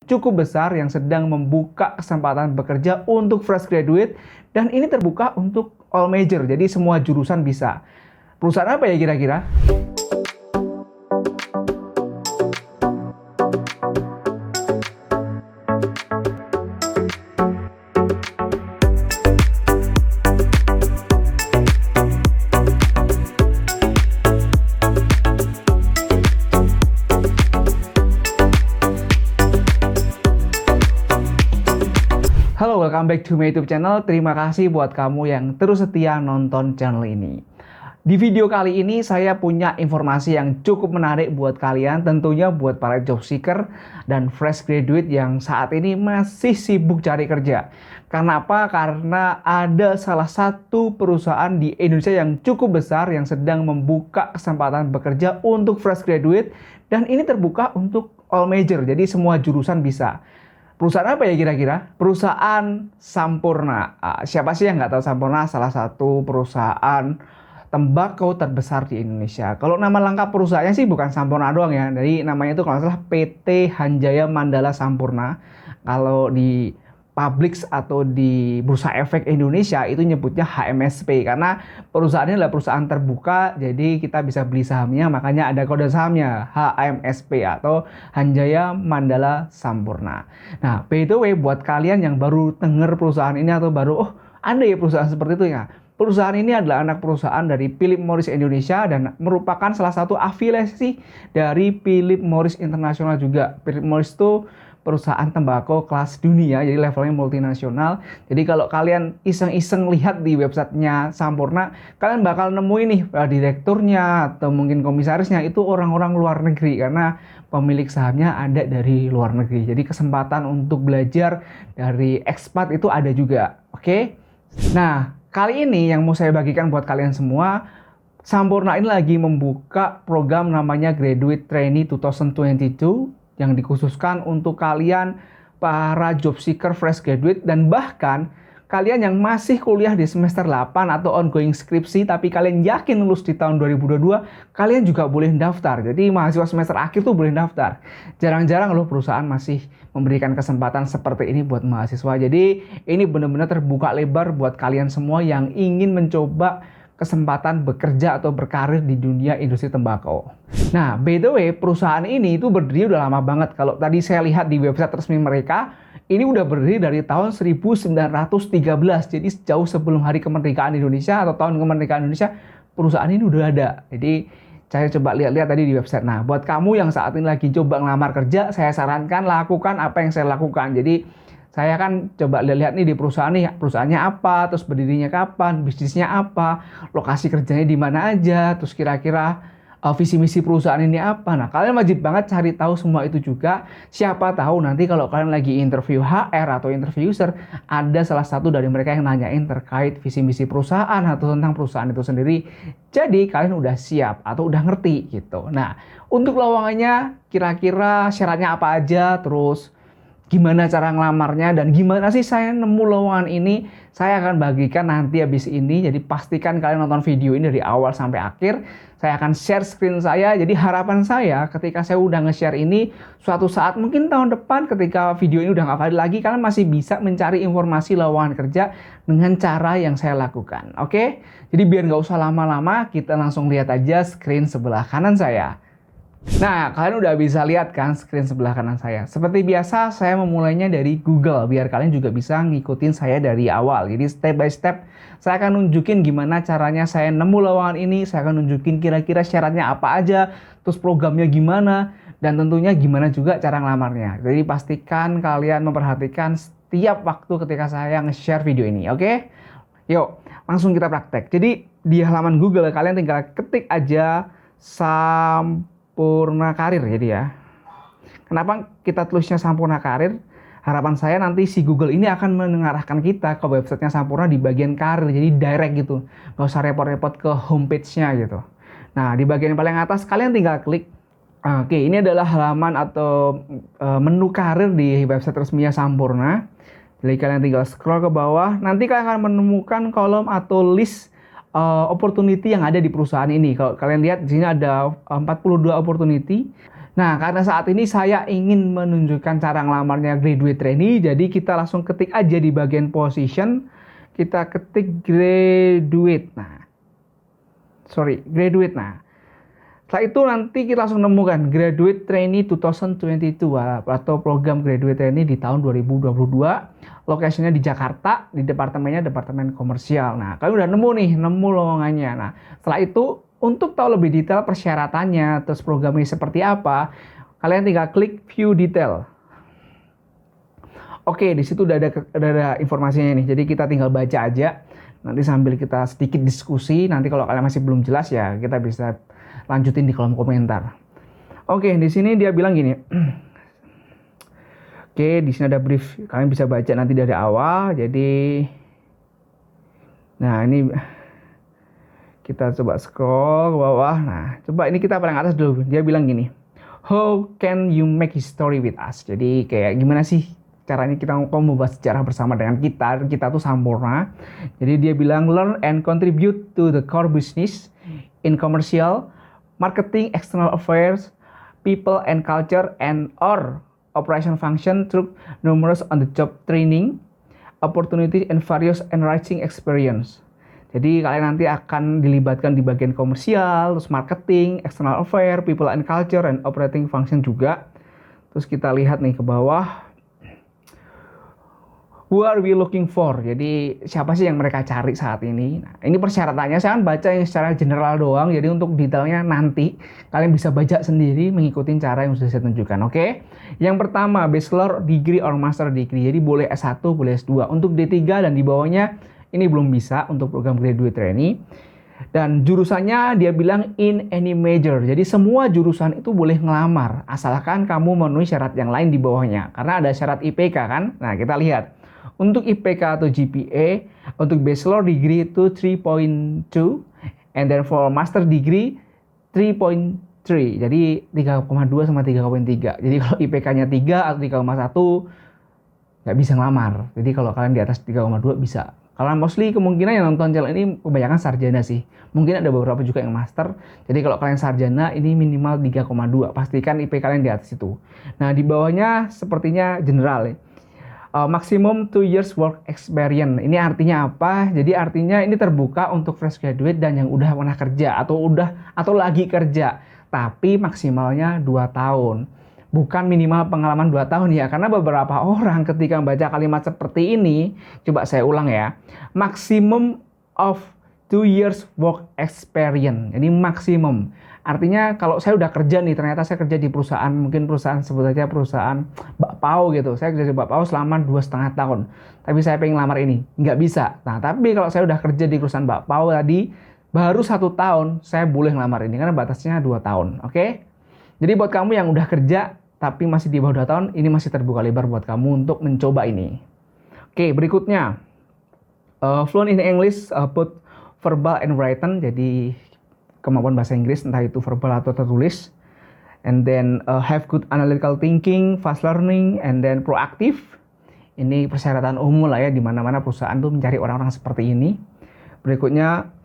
cukup besar yang sedang membuka kesempatan bekerja untuk fresh graduate, dan ini terbuka untuk all major, jadi semua jurusan bisa. Perusahaan apa ya kira-kira? Halo, welcome back to my YouTube channel. Terima kasih buat kamu yang terus setia nonton channel ini. Di video kali ini saya punya informasi yang cukup menarik buat kalian, tentunya buat para job seeker dan fresh graduate yang saat ini masih sibuk cari kerja. Karena apa? Karena ada salah satu perusahaan di Indonesia yang cukup besar yang sedang membuka kesempatan bekerja untuk fresh graduate, dan ini terbuka untuk all major, jadi semua jurusan bisa. Perusahaan apa ya kira-kira? Perusahaan Sampoerna. Siapa sih yang nggak tahu Sampoerna? Salah satu perusahaan tembakau terbesar di Indonesia. Kalau nama lengkap perusahaannya sih bukan Sampoerna doang ya. Jadi namanya itu kalau nggak salah PT Hanjaya Mandala Sampoerna. Kalau di Publix atau di Bursa Efek Indonesia itu nyebutnya HMSP, karena perusahaan ini adalah perusahaan terbuka, jadi kita bisa beli sahamnya, makanya ada kode sahamnya HMSP atau Hanjaya Mandala Sampoerna. Nah, by the way, buat kalian yang baru denger perusahaan ini atau baru ada ya perusahaan seperti itu ya. Perusahaan ini adalah anak perusahaan dari Philip Morris Indonesia dan merupakan salah satu afiliasi dari Philip Morris International juga. Philip Morris itu perusahaan tembakau kelas dunia, jadi levelnya multinasional. Jadi kalau kalian iseng-iseng lihat di websitenya Sampoerna, kalian bakal nemuin nih direkturnya atau mungkin komisarisnya itu orang-orang luar negeri, karena pemilik sahamnya ada dari luar negeri. Jadi kesempatan untuk belajar dari expat itu ada juga. Oke? Nah, kali ini yang mau saya bagikan buat kalian semua, Sampoerna ini lagi membuka program namanya Graduate Trainee 2022 yang dikhususkan untuk kalian para job seeker fresh graduate, dan bahkan kalian yang masih kuliah di semester 8 atau ongoing skripsi tapi kalian yakin lulus di tahun 2022, kalian juga boleh daftar. Jadi mahasiswa semester akhir tuh boleh daftar. Jarang-jarang loh perusahaan masih memberikan kesempatan seperti ini buat mahasiswa. Jadi ini benar-benar terbuka lebar buat kalian semua yang ingin mencoba kesempatan bekerja atau berkarir di dunia industri tembakau. Nah, by the way, perusahaan ini itu berdiri udah lama banget. Kalau tadi saya lihat di website resmi mereka, ini udah berdiri dari tahun 1913. Jadi jauh sebelum Hari Kemerdekaan Indonesia atau tahun kemerdekaan Indonesia, perusahaan ini udah ada. Jadi saya coba lihat-lihat tadi di website. Nah, buat kamu yang saat ini lagi coba ngelamar kerja, saya sarankan lakukan apa yang saya lakukan. Jadi saya kan coba lihat nih di perusahaan nih, perusahaannya apa, terus berdirinya kapan, bisnisnya apa, lokasi kerjanya di mana aja, terus kira-kira visi misi perusahaan ini apa. Nah, kalian wajib banget cari tahu semua itu juga. Siapa tahu nanti kalau kalian lagi interview HR atau interview user, ada salah satu dari mereka yang nanyain terkait visi misi perusahaan atau tentang perusahaan itu sendiri. Jadi kalian udah siap atau udah ngerti gitu. Nah, untuk lowongannya kira-kira syaratnya apa aja, terus gimana cara ngelamarnya, dan gimana sih saya nemu lowongan ini, saya akan bagikan nanti habis ini. Jadi pastikan kalian nonton video ini dari awal sampai akhir. Saya akan share screen saya. Jadi harapan saya ketika saya udah nge-share ini, suatu saat mungkin tahun depan ketika video ini udah nggak valid lagi, kalian masih bisa mencari informasi lowongan kerja dengan cara yang saya lakukan. Oke? Jadi biar nggak usah lama-lama, kita langsung lihat aja screen sebelah kanan saya. Nah, kalian udah bisa lihat kan screen sebelah kanan saya. Seperti biasa, saya memulainya dari Google, biar kalian juga bisa ngikutin saya dari awal. Jadi step by step, saya akan nunjukin gimana caranya saya nemu lowongan ini, saya akan nunjukin kira-kira syaratnya apa aja, terus programnya gimana, dan tentunya gimana juga cara ngelamarnya. Jadi pastikan kalian memperhatikan setiap waktu ketika saya nge-share video ini, oke? Yuk, langsung kita praktek. Jadi di halaman Google, kalian tinggal ketik aja Sampoerna Karir, jadi ya. Kenapa kita tulisnya Sampoerna Karir? Harapan saya nanti si Google ini akan mengarahkan kita ke websitenya Sampoerna di bagian karir, jadi direct gitu. Gak usah repot-repot ke homepage-nya gitu. Nah, di bagian paling atas kalian tinggal klik. Oke, ini adalah halaman atau menu karir di website resminya Sampoerna. Jadi kalian tinggal scroll ke bawah. Nanti kalian akan menemukan kolom atau list opportunity yang ada di perusahaan ini. Kalau kalian lihat di sini ada 42 opportunity. Nah, karena saat ini saya ingin menunjukkan cara ngelamarnya graduate trainee, jadi kita langsung ketik aja di bagian position, kita ketik graduate. Graduate. Nah, setelah itu nanti kita langsung nemukan graduate trainee 2022 atau program graduate trainee di tahun 2022. Lokasinya di Jakarta, di departemennya departemen komersial. Nah, kalian udah nemu lowongannya. Nah, setelah itu untuk tahu lebih detail persyaratannya, terus programnya seperti apa, kalian tinggal klik view detail. Oke, di situ udah ada informasinya nih. Jadi kita tinggal baca aja. Nanti sambil kita sedikit diskusi. Nanti kalau kalian masih belum jelas ya, kita bisa lanjutin di kolom komentar. Oke, di sini dia bilang gini. Oke, di sini ada brief. Kalian bisa baca nanti dari awal. Jadi, nah ini kita coba scroll ke bawah. Nah, coba ini kita paling atas dulu. Dia bilang gini, how can you make history with us? Jadi kayak gimana sih caranya kita membahas sejarah bersama dengan kita tuh sempurna. Jadi dia bilang learn and contribute to the core business in commercial, marketing, external affairs, people and culture, and or operation function through numerous on the job training, opportunities and various enriching experience. Jadi kalian nanti akan dilibatkan di bagian komersial, terus marketing, external affair, people and culture, and operating function juga. Terus kita lihat nih ke bawah. Who are we looking for? Jadi siapa sih yang mereka cari saat ini? Nah, ini persyaratannya saya kan baca yang secara general doang. Jadi untuk detailnya nanti kalian bisa baca sendiri mengikuti cara yang sudah saya tunjukkan. Oke? Yang pertama bachelor degree or master degree. Jadi boleh S1, boleh S2. Untuk D3 dan di bawahnya ini belum bisa untuk program graduate trainee. Dan jurusannya dia bilang in any major. Jadi semua jurusan itu boleh ngelamar asalkan kamu memenuhi syarat yang lain di bawahnya. Karena ada syarat IPK kan. Nah, kita lihat. Untuk IPK atau GPA, untuk bachelor degree itu 3.2, and then for master degree 3.3. Jadi 3,2 sama 3,3. Jadi kalau IPK-nya 3 atau 3,1 nggak bisa ngelamar. Jadi kalau kalian di atas 3,2 bisa. Kalau mostly kemungkinan yang nonton channel ini kebanyakan sarjana sih. Mungkin ada beberapa juga yang master. Jadi kalau kalian sarjana ini minimal 3,2. Pastikan IP kalian di atas itu. Nah di bawahnya sepertinya general ya. Maximum 2 years work experience. Ini artinya apa? Jadi artinya ini terbuka untuk fresh graduate dan yang udah pernah kerja atau lagi kerja. Tapi maksimalnya 2 tahun. Bukan minimal pengalaman 2 tahun ya. Karena beberapa orang ketika membaca kalimat seperti ini, coba saya ulang ya. Maximum of 2 years work experience. Jadi maksimum. Artinya kalau saya udah kerja nih, ternyata saya kerja di perusahaan, mungkin perusahaan sebut aja perusahaan bakpao gitu. Saya kerja di bakpao selama 2,5 tahun. Tapi saya pengen lamar ini. Nggak bisa. Nah, tapi kalau saya udah kerja di perusahaan bakpao tadi, baru 1 tahun, saya boleh ngelamar ini. Karena batasnya 2 tahun. Oke? Jadi buat kamu yang udah kerja, tapi masih di bawah 2 tahun, ini masih terbuka lebar buat kamu untuk mencoba ini. Oke, berikutnya. Fluent in English, both verbal and written. Jadi kemampuan bahasa Inggris, entah itu verbal atau tertulis. And then have good analytical thinking, fast learning, and then proactive. Ini persyaratan umum lah ya, di mana-mana perusahaan tuh mencari orang-orang seperti ini. Berikutnya,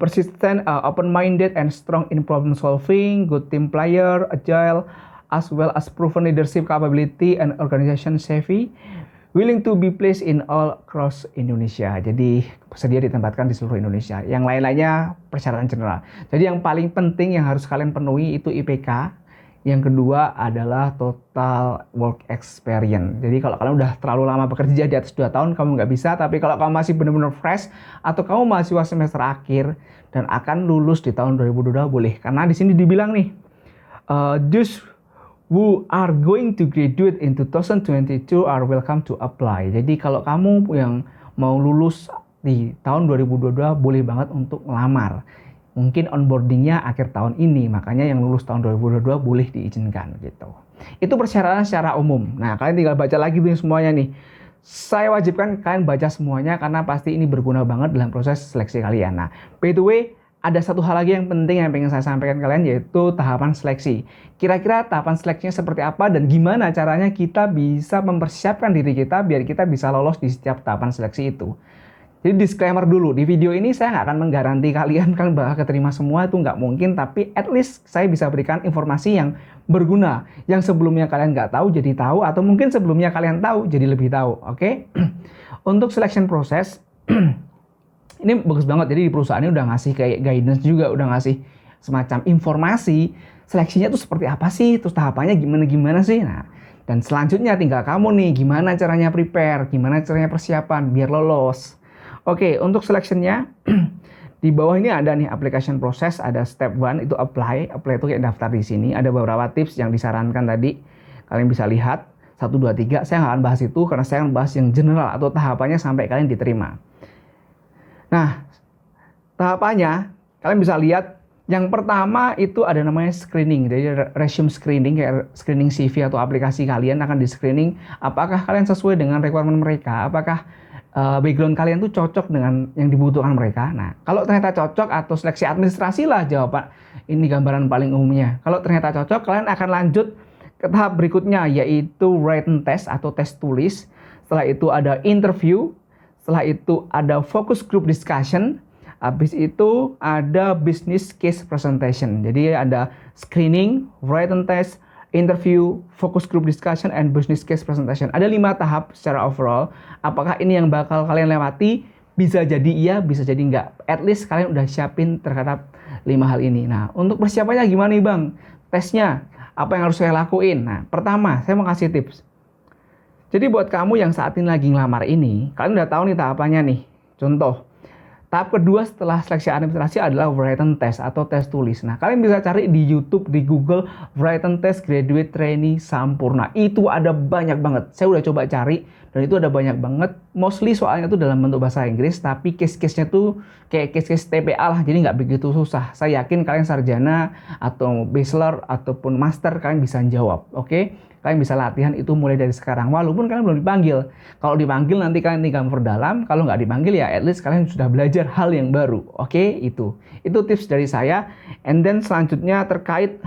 persistent, open-minded, and strong in problem solving, good team player, agile, as well as proven leadership capability and organization savvy, willing to be placed in all across Indonesia. Jadi bersedia ditempatkan di seluruh Indonesia. Yang lain-lainnya persyaratan general. Jadi yang paling penting yang harus kalian penuhi itu IPK. Yang kedua adalah total work experience. Jadi kalau kalian udah terlalu lama bekerja di atas 2 tahun, kamu nggak bisa. Tapi kalau kamu masih benar-benar fresh, atau kamu mahasiswa semester akhir, dan akan lulus di tahun 2022 boleh. Karena di sini dibilang nih, those who are going to graduate in 2022 are welcome to apply. Jadi kalau kamu yang mau lulus di tahun 2022 boleh banget untuk ngelamar. Mungkin onboardingnya akhir tahun ini, makanya yang lulus tahun 2022 boleh diizinkan gitu. Itu persyaratan secara umum. Nah, kalian tinggal baca lagi tuh semuanya nih. Saya wajibkan kalian baca semuanya karena pasti ini berguna banget dalam proses seleksi kalian. Nah, by the way, ada satu hal lagi yang penting yang pengen saya sampaikan ke kalian, yaitu tahapan seleksi. Kira-kira tahapan seleksinya seperti apa dan gimana caranya kita bisa mempersiapkan diri kita biar kita bisa lolos di setiap tahapan seleksi itu. Jadi disclaimer dulu, di video ini saya nggak akan menggaranti kalian kan bakal keterima semua, itu nggak mungkin, tapi at least saya bisa berikan informasi yang berguna, yang sebelumnya kalian nggak tahu jadi tahu, atau mungkin sebelumnya kalian tahu jadi lebih tahu, oke? Untuk selection process, ini bagus banget, jadi di perusahaan ini udah ngasih kayak guidance juga, udah ngasih semacam informasi, seleksinya tuh seperti apa sih, terus tahapannya gimana-gimana sih, nah. Dan selanjutnya tinggal kamu nih, gimana caranya prepare, gimana caranya persiapan biar lolos. Oke, untuk seleksinya di bawah ini ada nih application process, ada step 1 itu apply itu kayak daftar di sini. Ada beberapa tips yang disarankan tadi, kalian bisa lihat 1, 2, 3. Saya nggak akan bahas itu karena saya akan bahas yang general atau tahapannya sampai kalian diterima. Nah, tahapannya kalian bisa lihat. Yang pertama itu ada namanya screening, jadi resume screening, kayak screening CV atau aplikasi kalian akan di screening apakah kalian sesuai dengan requirement mereka, apakah background kalian tuh cocok dengan yang dibutuhkan mereka. Nah, kalau ternyata cocok atau seleksi administrasi lah jawaban, ini gambaran paling umumnya. Kalau ternyata cocok, kalian akan lanjut ke tahap berikutnya, yaitu written test atau tes tulis. Setelah itu ada interview, setelah itu ada focus group discussion. Habis itu ada business case presentation. Jadi ada screening, written test, interview, focus group discussion, and business case presentation. Ada 5 tahap secara overall. Apakah ini yang bakal kalian lewati? Bisa jadi iya, bisa jadi enggak. At least kalian udah siapin terhadap 5 hal ini. Nah, untuk persiapannya gimana nih Bang? Tesnya, apa yang harus saya lakuin? Nah, pertama, saya mau kasih tips. Jadi buat kamu yang saat ini lagi ngelamar ini, kalian udah tahu nih tahapannya nih. Contoh, tahap kedua setelah seleksi administrasi adalah written test atau tes tulis. Nah, kalian bisa cari di YouTube, di Google, written test graduate trainee Sampurna. Itu ada banyak banget. Saya udah coba cari dan itu ada banyak banget. Mostly soalnya itu dalam bentuk bahasa Inggris, tapi case-case-nya tuh kayak case-case TPA lah, jadi nggak begitu susah. Saya yakin kalian sarjana atau bachelor ataupun master kalian bisa jawab, oke? Kalian bisa latihan itu mulai dari sekarang, walaupun kalian belum dipanggil. Kalau dipanggil nanti kalian tinggal memperdalam, kalau nggak dipanggil ya at least kalian sudah belajar hal yang baru. Oke, itu tips dari saya. And then selanjutnya terkait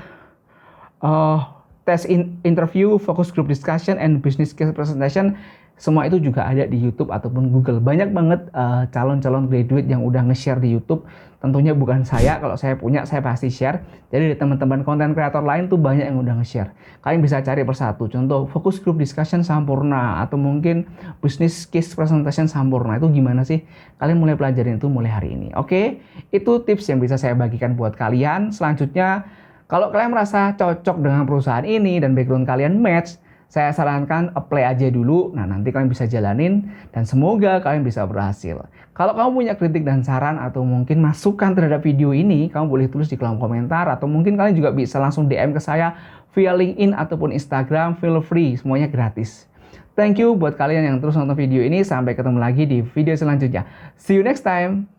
tes interview, focus group discussion, and business case presentation, semua itu juga ada di YouTube ataupun Google. Banyak banget calon-calon graduate yang udah nge-share di YouTube. Tentunya bukan saya, kalau saya punya saya pasti share. Jadi teman-teman konten kreator lain tuh banyak yang udah nge-share. Kalian bisa cari persatu. Contoh focus group discussion Sampurna atau mungkin business case presentation Sampurna. Itu gimana sih? Kalian mulai pelajarin itu mulai hari ini. Oke? Itu tips yang bisa saya bagikan buat kalian. Selanjutnya, kalau kalian merasa cocok dengan perusahaan ini dan background kalian match, saya sarankan apply aja dulu. Nah, nanti kalian bisa jalanin dan semoga kalian bisa berhasil. Kalau kamu punya kritik dan saran atau mungkin masukan terhadap video ini, kamu boleh tulis di kolom komentar atau mungkin kalian juga bisa langsung DM ke saya via LinkedIn ataupun Instagram. Feel free, semuanya gratis. Thank you buat kalian yang terus nonton video ini. Sampai ketemu lagi di video selanjutnya. See you next time.